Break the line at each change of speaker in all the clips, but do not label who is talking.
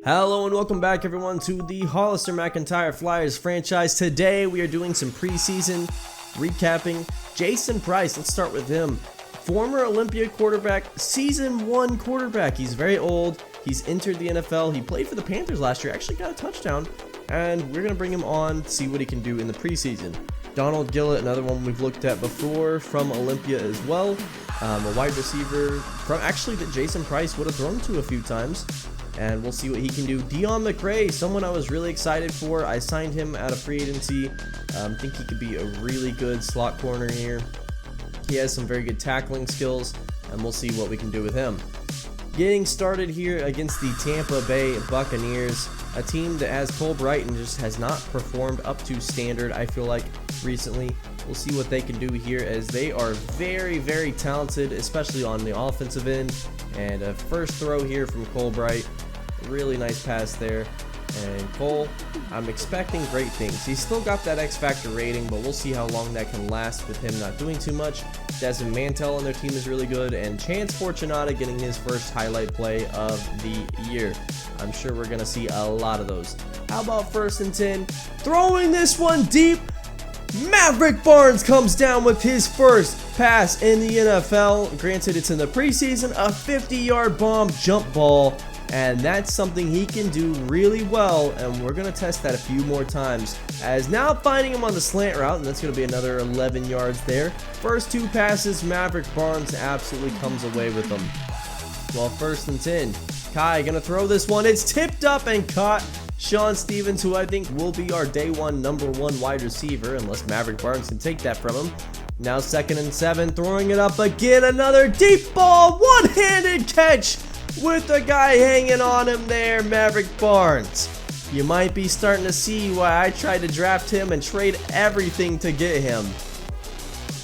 Hello and welcome back everyone to the Hollister MacIntyre Flyers franchise. Today we are doing some preseason recapping. Jason Price, let's start with him. Former Olympia quarterback, season 1 quarterback. He's very old. He's entered the NFL. He played for the Panthers last year, actually got a touchdown. And we're going to bring him on, see what he can do in the preseason. Donald Gillett, another one we've looked at before from Olympia as well. A wide receiver from actually that Jason Price would have thrown to a few times. And we'll see what he can do. Dion McRae, someone I was really excited for. I signed him out of free agency. Think he could be a really good slot corner here. He has some very good tackling skills, and we'll see what we can do with him. Getting started here against the Tampa Bay Buccaneers, a team that has Cole Brighton just has not performed up to standard, I feel like, recently. We'll see what they can do here as they are very, very talented, especially on the offensive end. And a first throw here from Cole Bright. Really nice pass there. And Cole, I'm expecting great things. He's still got that X Factor rating, but we'll see how long that can last with him not doing too much. Desmond Mantel on their team is really good, and Chance Fortunata getting his first highlight play of the year. I'm sure we're going to see a lot of those. How about 1st and 10? Throwing this one deep. Maverick Barnes comes down with his first pass in the NFL. Granted, it's in the preseason, a 50-yard bomb jump ball, and that's something he can do really well, and we're going to test that a few more times. As now finding him on the slant route, and that's going to be another 11 yards there. First 2 passes, Maverick Barnes absolutely comes away with them. Well, 1st and 10. Kai going to throw this one. It's tipped up and caught. Sean Stevens, who I think will be our day 1 number 1 wide receiver, unless Maverick Barnes can take that from him. Now 2nd and 7, throwing it up again, another deep ball, one-handed catch with the guy hanging on him there, Maverick Barnes. You might be starting to see why I tried to draft him and trade everything to get him.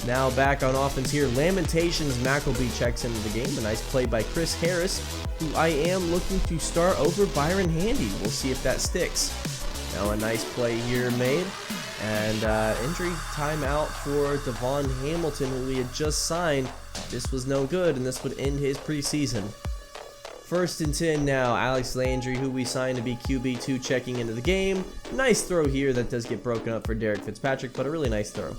Now back on offense here, Lamentations McElby checks into the game. A nice play by Chris Harris, who I am looking to start over Byron Handy. We'll see if that sticks. Now a nice play here made. And injury timeout for Devon Hamilton, who we had just signed. This was no good, and this would end his preseason. 1st and 10 now. Alex Landry, who we signed to be QB2, checking into the game. Nice throw here that does get broken up for Derek Fitzpatrick, but a really nice throw.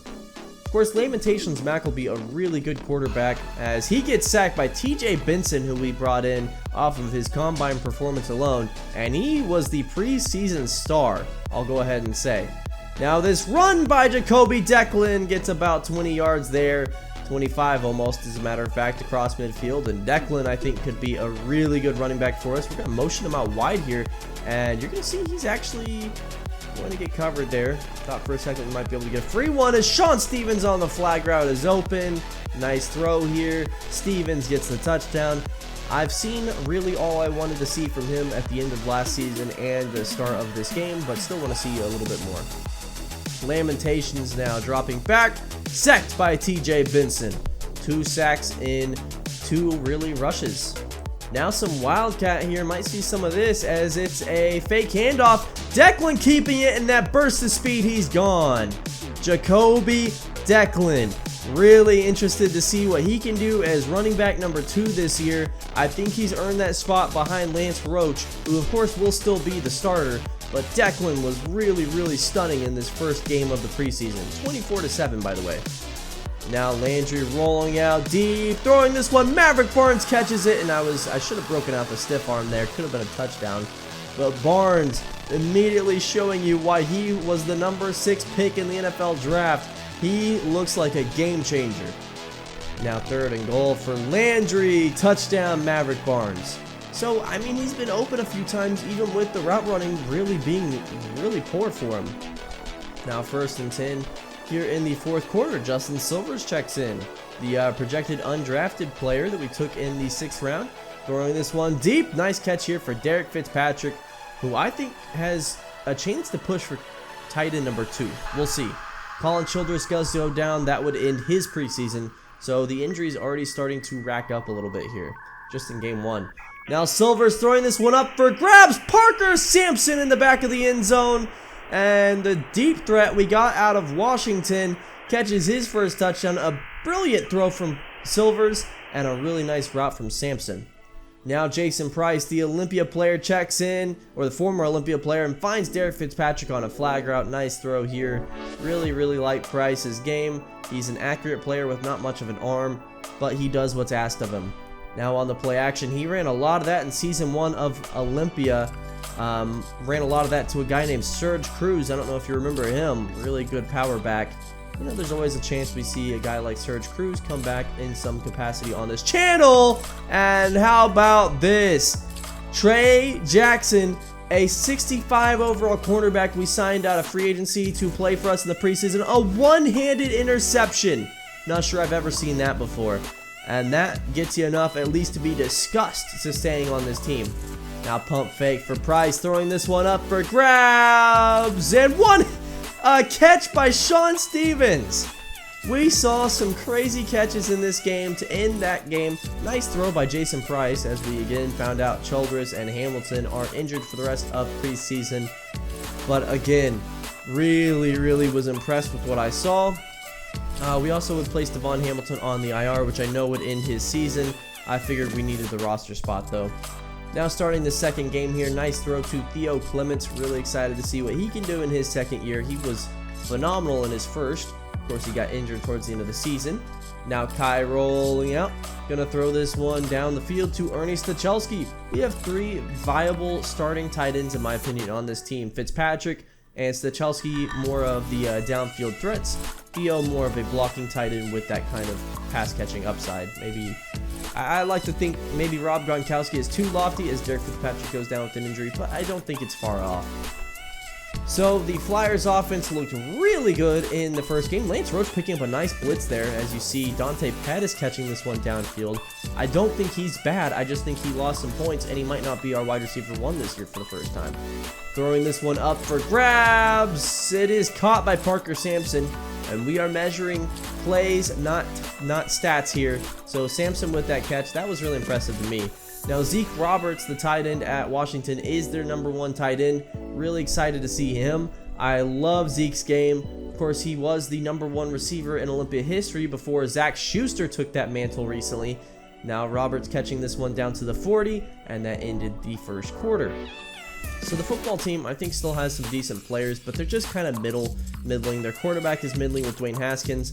Of course, Lamentations McElby, a really good quarterback, as he gets sacked by TJ Benson, who we brought in off of his combine performance alone, and he was the preseason star, I'll go ahead and say. Now this run by Jacoby Declan gets about 20 yards there, 25 almost as a matter of fact, across midfield, and Declan I think could be a really good running back for us. We're going to motion him out wide here, and you're going to see he's actually going to get covered there. Thought for a second we might be able to get a free one as Sean Stevens on the flag route is open. Nice throw here. Stevens gets the touchdown. I've seen really all I wanted to see from him at the end of last season and the start of this game, but still want to see a little bit more. Lamentations now dropping back, sacked by TJ Benson. 2 sacks in 2 really rushes. Now some Wildcat here, might see some of this as it's a fake handoff. Declan keeping it, and that burst of speed, he's gone. Jacoby Declan. Really interested to see what he can do as running back number 2 this year. I think he's earned that spot behind Lance Roach, who of course will still be the starter. But Declan was really, really stunning in this first game of the preseason. 24-7, by the way. Now Landry rolling out deep, throwing this one. Maverick Barnes catches it, and I should have broken out the stiff arm there. Could have been a touchdown. But Barnes immediately showing you why he was the number 6 pick in the NFL draft. He looks like a game changer. Now 3rd and goal for Landry. Touchdown, Maverick Barnes. So, I mean, he's been open a few times, even with the route running really being really poor for him. Now 1st and 10 here in the 4th quarter. Justin Silvers checks in, the projected undrafted player that we took in the 6th round. Throwing this one deep. Nice catch here for Derek Fitzpatrick, who I think has a chance to push for tight end number 2. We'll see. Colin Childress does go down. That would end his preseason. So the injury is already starting to rack up a little bit here, just in game 1. Now Silvers throwing this one up for grabs. Parker Sampson in the back of the end zone. And the deep threat we got out of Washington catches his first touchdown. A brilliant throw from Silvers and a really nice route from Sampson. Now Jason Price, the Olympia player, checks in, or the former Olympia player, and finds Derek Fitzpatrick on a flag route. Nice throw here. Really like Price's game. He's an accurate player with not much of an arm, but he does what's asked of him. Now on the play action, he ran a lot of that in Season 1 of Olympia. Ran a lot of that to a guy named Serge Cruz. I don't know if you remember him. Really good power back. You know, there's always a chance we see a guy like Serge Cruz come back in some capacity on this channel. And how about this? Trey Jackson, a 65 overall cornerback we signed out of free agency to play for us in the preseason. A one-handed interception. Not sure I've ever seen that before. And that gets you enough at least to be discussed to staying on this team. Now pump fake for Price, throwing this one up for grabs. And one catch by Sean Stevens. We saw some crazy catches in this game to end that game. Nice throw by Jason Price, as we again found out Childress and Hamilton are injured for the rest of preseason. But again, really was impressed with what I saw. We also would place Devon Hamilton on the IR, which I know would end his season. I figured we needed the roster spot though. Now starting the second game here, nice throw to Theo Clements. Really excited to see what he can do in his second year. He was phenomenal in his first. Of course, he got injured towards the end of the season. Now Kai rolling out. Gonna throw this one down the field to Ernie Stachelski. We have three viable starting tight ends, in my opinion, on this team. Fitzpatrick and Stachelski more of the downfield threats. Theo more of a blocking tight end with that kind of pass catching upside. Maybe I like to think maybe Rob Gronkowski is too lofty as Derek Fitzpatrick goes down with an injury, but I don't think it's far off. So the Flyers offense looked really good in the first game. Lance Roach picking up a nice blitz there. As you see, Dante Pettis catching this one downfield. I don't think he's bad. I just think he lost some points, and he might not be our wide receiver 1 this year for the first time. Throwing this one up for grabs. It is caught by Parker Sampson, and we are measuring plays, not stats here. So Sampson with that catch, that was really impressive to me. Now Zeke Roberts, the tight end at Washington, is their #1 tight end. Really excited to see him. I love Zeke's game. Of course, he was the #1 receiver in Olympia history before Zach Schuster took that mantle recently. Now Roberts catching this one down to the 40, and that ended the first quarter. So the football team, I think, still has some decent players, but they're just kind of middling. Their quarterback is middling with Dwayne Haskins.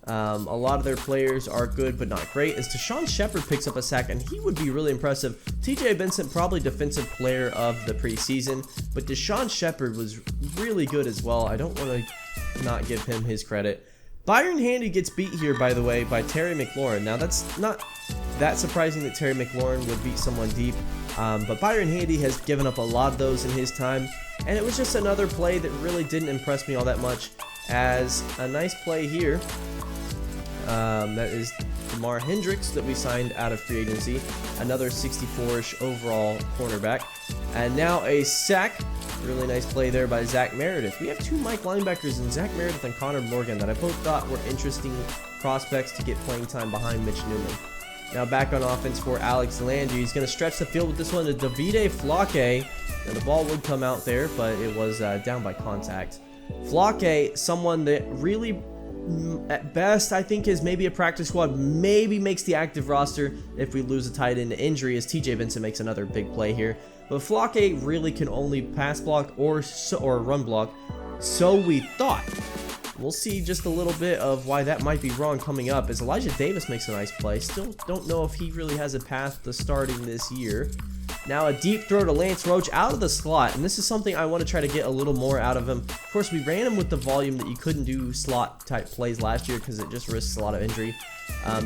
A lot of their players are good but not great, as Deshaun Shepard picks up a sack, and he would be really impressive. TJ Vincent, probably defensive player of the preseason, but Deshaun Shepard was really good as well. I don't want to not give him his credit. Byron Handy gets beat here, by the way, by Terry McLaurin. Now that's not that surprising that Terry McLaurin would beat someone deep, but Byron Handy has given up a lot of those in his time, and it was just another play that really didn't impress me all that much. As a nice play here, that is DeMar Hendricks that we signed out of free agency, another 64-ish overall cornerback, and now a sack. Really nice play there by Zach Meredith. We have two Mike linebackers in Zach Meredith and Connor Morgan that I both thought were interesting prospects to get playing time behind Mitch Newman. Now back on offense for Alex Landry. He's going to stretch the field with this one to Davide Flake. Now the ball would come out there, but it was down by contact. Flake, someone that really, at best, I think is maybe a practice squad, maybe makes the active roster if we lose a tight end to injury, as TJ Vincent makes another big play here. But Flake really can only pass block or run block, so we thought. We'll see just a little bit of why that might be wrong coming up, as Elijah Davis makes a nice play. Still don't know if he really has a path to starting this year. Now a deep throw to Lance Roach out of the slot, and this is something I want to try to get a little more out of him. Of course, we ran him with the volume that you couldn't do slot type plays last year because it just risks a lot of injury.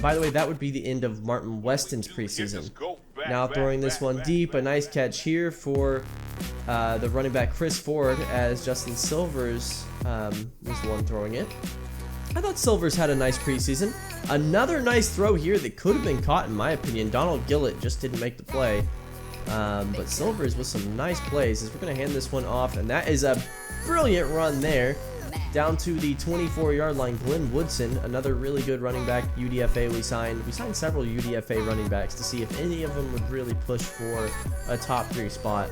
By the way, that would be the end of Martin Weston's preseason. Now throwing this one deep, a nice catch here for the running back Chris Ford, as Justin Silvers was the one throwing it. I thought Silvers had a nice preseason. Another nice throw here that could have been caught, in my opinion. Donald Gillett just didn't make the play. But Silvers with some nice plays, as we're going to hand this one off, and that is a brilliant run there down to the 24-yard line. Glenn Woodson, another really good running back UDFA we signed. We signed several UDFA running backs to see if any of them would really push for a top 3 spot,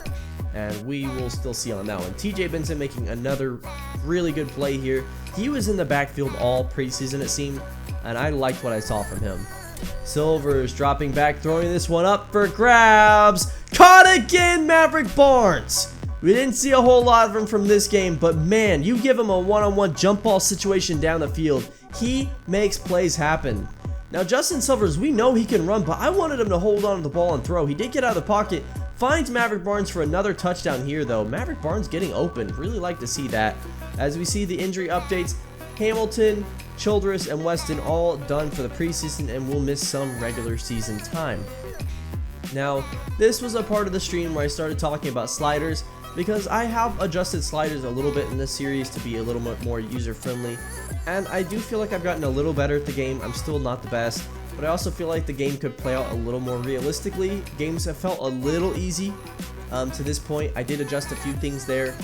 and we will still see on that one. TJ Benson making another really good play here. He was in the backfield all preseason, it seemed, and I liked what I saw from him. Silvers dropping back, throwing this one up for grabs. Caught again, Maverick Barnes. We didn't see a whole lot of him from this game, but man, you give him a one-on-one jump ball situation down the field, he makes plays happen. Now, Justin Silvers, we know he can run, but I wanted him to hold on to the ball and throw. He did get out of the pocket, finds Maverick Barnes for another touchdown here, though. Maverick Barnes getting open. Really like to see that. As we see the injury updates, Hamilton, Childress, and Weston all done for the preseason and will miss some regular season time. Now, this was a part of the stream where I started talking about sliders because I have adjusted sliders a little bit in this series to be a little bit more user-friendly, and I do feel like I've gotten a little better at the game. I'm still not the best, but I also feel like the game could play out a little more realistically. Games have felt a little easy to this point. I did adjust a few things there.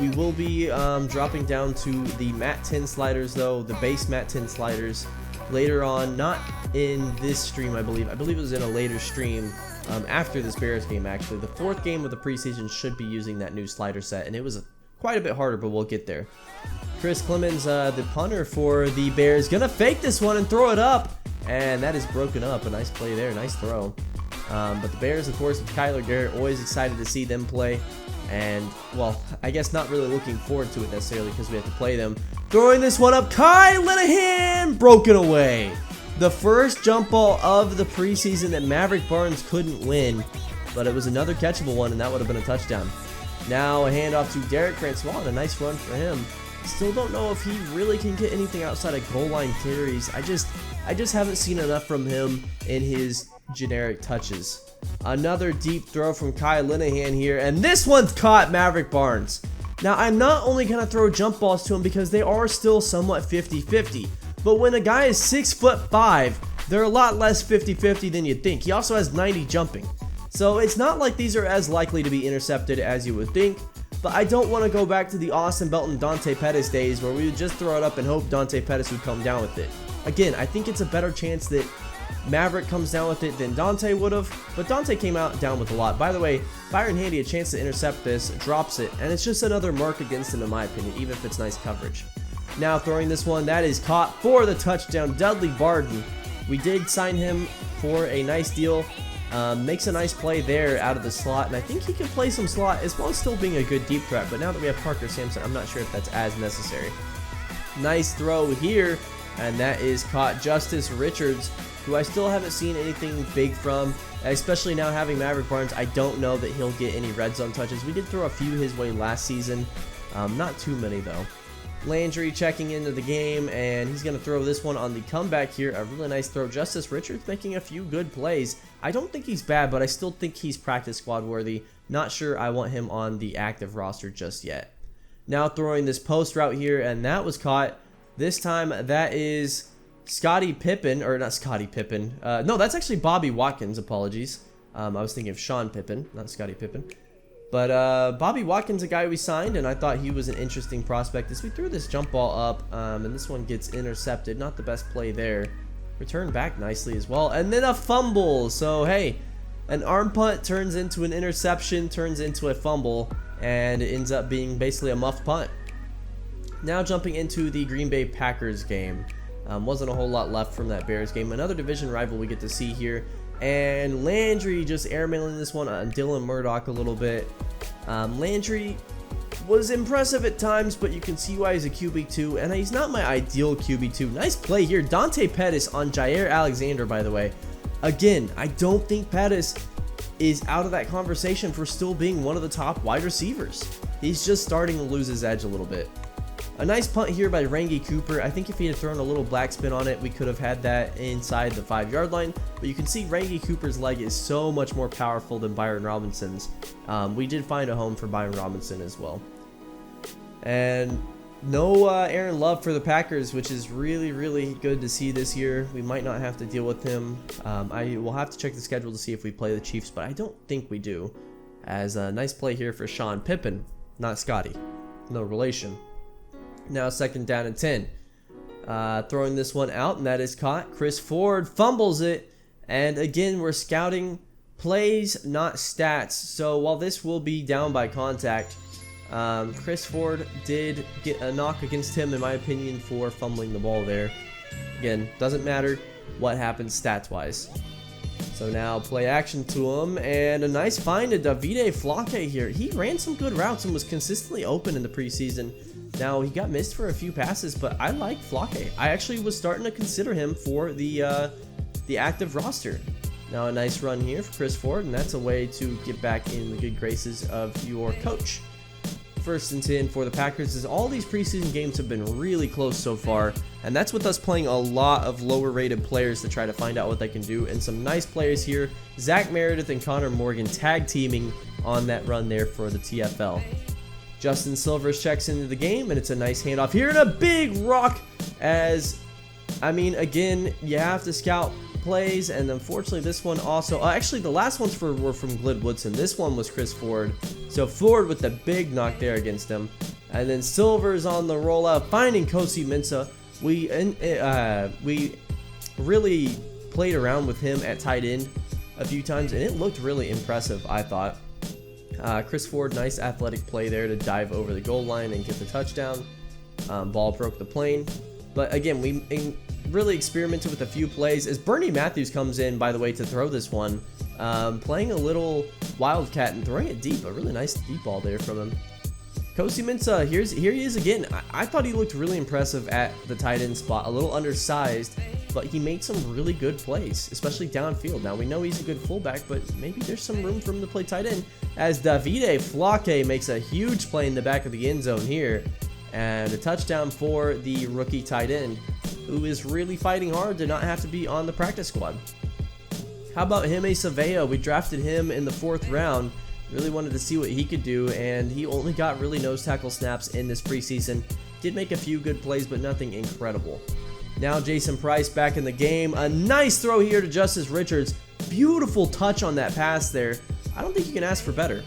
We will be dropping down to the Mat 10 sliders, though, the base Mat 10 sliders later on, not in this stream, I believe. I believe it was in a later stream after this Bears game, actually. The 4th game of the preseason should be using that new slider set, and it was quite a bit harder, but we'll get there. Chris Clemens, the punter for the Bears, gonna fake this one and throw it up, and that is broken up. A nice play there, nice throw. But the Bears, of course, with Kyler Garrett, always excited to see them play. And, well, I guess not really looking forward to it necessarily because we have to play them. Throwing this one up, Kai Linehan, broken away. The first jump ball of the preseason that Maverick Barnes couldn't win, but it was another catchable one, and that would have been a touchdown. Now a handoff to Derek Francois, and a nice run for him. Still don't know if he really can get anything outside of goal line carries. I just haven't seen enough from him in his generic touches. Another deep throw from Kai Linehan here, and this one's caught Maverick Barnes. Now, I'm not only going to throw jump balls to him because they are still somewhat 50-50, but when a guy is 6'5", they're a lot less 50-50 than you'd think. He also has 90 jumping. So it's not like these are as likely to be intercepted as you would think, but I don't want to go back to the Austin Belton Dante Pettis days where we would just throw it up and hope Dante Pettis would come down with it. Again, I think it's a better chance that Maverick comes down with it than Dante would have, but Dante came out down with a lot. By the way, Byron Handy a chance to intercept this, drops it, and it's just another mark against him in my opinion, even if it's nice coverage. Now throwing this one, that is caught for the touchdown, Dudley Barden. We did sign him for a nice deal, makes a nice play there out of the slot, and I think he can play some slot as well as still being a good deep threat, but now that we have Parker Sampson, I'm not sure if that's as necessary. Nice throw here, and that is caught Justice Richards, who I still haven't seen anything big from, especially now having Maverick Barnes. I don't know that he'll get any red zone touches. We did throw a few his way last season, not too many though. Landry checking into the game, and he's going to throw this one on the comeback here. A really nice throw. Justice Richards making a few good plays. I don't think he's bad, but I still think he's practice squad worthy. Not sure I want him on the active roster just yet. Now throwing this post route here, and that was caught. This time that is Scottie Pippen, or not Scottie Pippen. No, that's actually Bobby Watkins. Apologies. I was thinking of Sean Pippen, not Scottie Pippen. But Bobby Watkins, a guy we signed, and I thought he was an interesting prospect as we threw this jump ball up, and this one gets intercepted. Not the best play there. Returned back nicely as well, and then a fumble. So hey, an arm punt turns into an interception, turns into a fumble, and it ends up being basically a muffed punt. Now jumping into the Green Bay Packers game. Wasn't a whole lot left from that Bears game. Another division rival we get to see here. And Landry just airmailing this one on Dylan Murdoch a little bit. Landry was impressive at times, but you can see why he's a QB2, and he's not my ideal QB2. Nice play here. Dante Pettis on Jair Alexander, by the way. Again, I don't think Pettis is out of that conversation for still being one of the top wide receivers. He's just starting to lose his edge a little bit. A nice punt here by Rangey Cooper. I think if he had thrown a little black spin on it, we could have had that inside the 5-yard line. But you can see Rangey Cooper's leg is so much more powerful than Byron Robinson's. We did find a home for Byron Robinson as well. And no Aaron Love for the Packers, which is really, really good to see this year. We might not have to deal with him. I will have to check the schedule to see if we play the Chiefs, but I don't think we do. As a nice play here for Sean Pippen, not Scotty. No relation. Now 2nd down and 10. Throwing this one out, and that is caught. Chris Ford fumbles it. And again, we're scouting plays, not stats. So while this will be down by contact, Chris Ford did get a knock against him, in my opinion, for fumbling the ball there. Again, doesn't matter. what happens stats-wise. So now play action to him, and a nice find to Davide Flake here. He ran some good routes and was consistently open in the preseason. Now, he got missed for a few passes, but I like Flake. I actually was starting to consider him for the active roster. Now, a nice run here for Chris Ford, and that's a way to get back in the good graces of your coach. First and 10 for the Packers, is all these preseason games have been really close so far, and that's with us playing a lot of lower rated players to try to find out what they can do, and some nice players here. Zach Meredith and Connor Morgan tag teaming on that run there for the TFL. Justin Silvers checks into the game, and it's a nice handoff here, and a big rock as, I mean, again, you have to scout plays, and unfortunately this one also, actually the last ones were from Glid Woodson. This one was Chris Ford. So Ford with the big knock there against him. And then Silvers on the rollout, finding Kosi Mensah. We really played around with him at tight end a few times, and it looked really impressive, I thought. Chris Ford, nice athletic play there to dive over the goal line and get the touchdown. Ball broke the plane. But again, we really experimented with a few plays as Bernie Matthews comes in, by the way, to throw this one. Playing a little wildcat and throwing it deep. A really nice deep ball there from him. Kosi Mensah, here he is again. I thought he looked really impressive at the tight end spot. A little undersized, but he made some really good plays, especially downfield. Now, we know he's a good fullback, but maybe there's some room for him to play tight end, as Davide Flake makes a huge play in the back of the end zone here. And a touchdown for the rookie tight end, who is really fighting hard to not have to be on the practice squad. How about Hime Savea? We drafted him in the 4th round. Really wanted to see what he could do, and he only got really nose tackle snaps in this preseason. Did make a few good plays, but nothing incredible. Now Jason Price back in the game. A nice throw here to Justice Richards. Beautiful touch on that pass there. I don't think you can ask for better.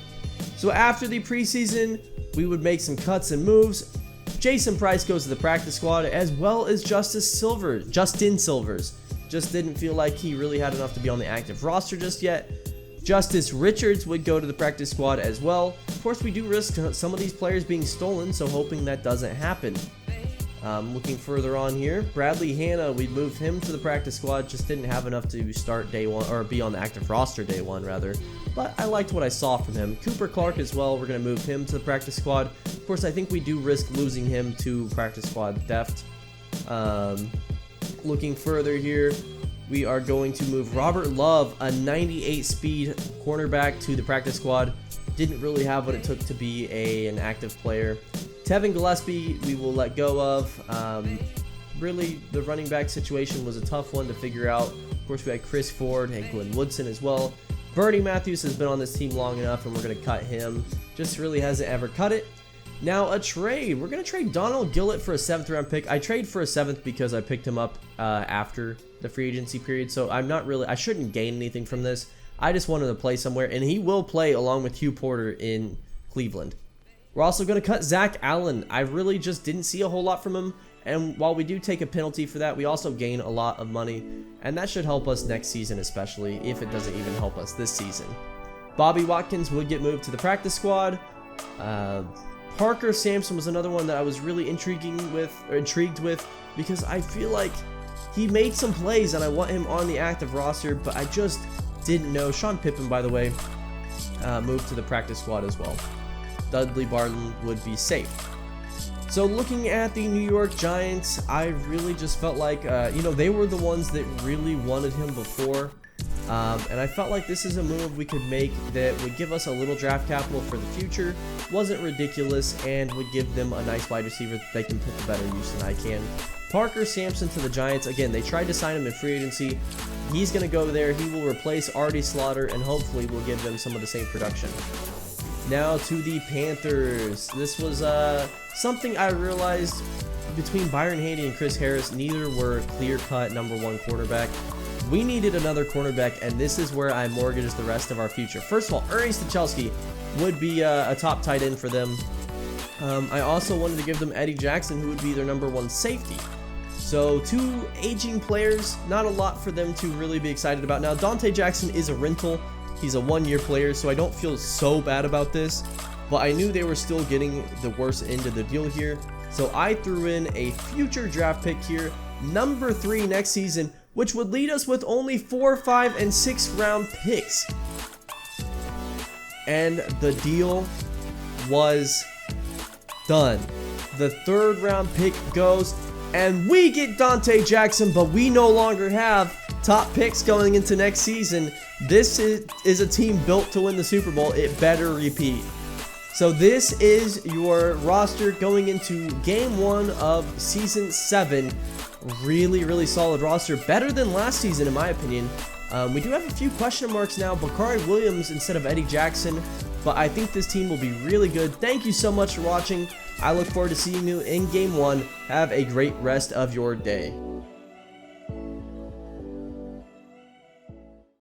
So after the preseason, we would make some cuts and moves. Jason Price goes to the practice squad, as well as Justin Silvers. Just didn't feel like he really had enough to be on the active roster just yet. Justice Richards would go to the practice squad as well. Of course, we do risk some of these players being stolen, so hoping that doesn't happen. Looking further on here, Bradley Hanna, we moved him to the practice squad, just didn't have enough to start day one, or be on the active roster day one rather. But I liked what I saw from him. Cooper Clark as well, we're going to move him to the practice squad. Of course, I think we do risk losing him to practice squad theft. Looking further here, we are going to move Robert Love, a 98 speed cornerback, to the practice squad. Didn't really have what it took to be an active player. Tevin Gillespie, we will let go of. Really, the running back situation was a tough one to figure out. Of course, we had Chris Ford and Glenn Woodson as well. Bernie Matthews has been on this team long enough, and we're going to cut him. Just really hasn't ever cut it. Now, a trade. We're going to trade Donald Gillett for a 7th round pick. I trade for a 7th because I picked him up after the free agency period, so I shouldn't gain anything from this. I just wanted to play somewhere, and he will play along with Hugh Porter in Cleveland. We're also going to cut Zach Allen. I really just didn't see a whole lot from him, and while we do take a penalty for that, we also gain a lot of money, and that should help us next season, especially if it doesn't even help us this season. Bobby Watkins would get moved to the practice squad. Parker Sampson was another one that I was really intrigued with because I feel like he made some plays and I want him on the active roster, but I just didn't know. Sean Pippen, by the way, moved to the practice squad as well. Dudley Barton would be safe. So looking at the New York Giants, I really just felt like, they were the ones that really wanted him before. And I felt like this is a move we could make that would give us a little draft capital for the future, wasn't ridiculous, and would give them a nice wide receiver that they can put to better use than I can. Parker Sampson to the Giants. Again, they tried to sign him in free agency. He's going to go there. He will replace Artie Slaughter, and hopefully will give them some of the same production. Now to the Panthers. This was something I realized between Byron Handy and Chris Harris. Neither were clear-cut #1 quarterback. We needed another cornerback, and this is where I mortgaged the rest of our future. First of all, Ernie Stachowski would be a top tight end for them. I also wanted to give them Eddie Jackson, who would be their #1 safety. So 2 aging players, not a lot for them to really be excited about. Now, Dante Jackson is a rental. He's a 1-year player, so I don't feel so bad about this. But I knew they were still getting the worst end of the deal here. So I threw in a future draft pick here. #3 next season. which would lead us with only 4, 5, and 6 round picks. And the deal was done. The 3rd round pick goes, and we get Dante Jackson, but we no longer have top picks going into next season. This is a team built to win the Super Bowl. It better repeat. So this is your roster going into game 1 of season 7. Really solid roster, better than last season in my opinion. We do have a few question marks now. Bakari Williams instead of Eddie Jackson, but I think this team will be really good. Thank you so much for watching. I look forward to seeing you in game 1. Have a great rest of your day.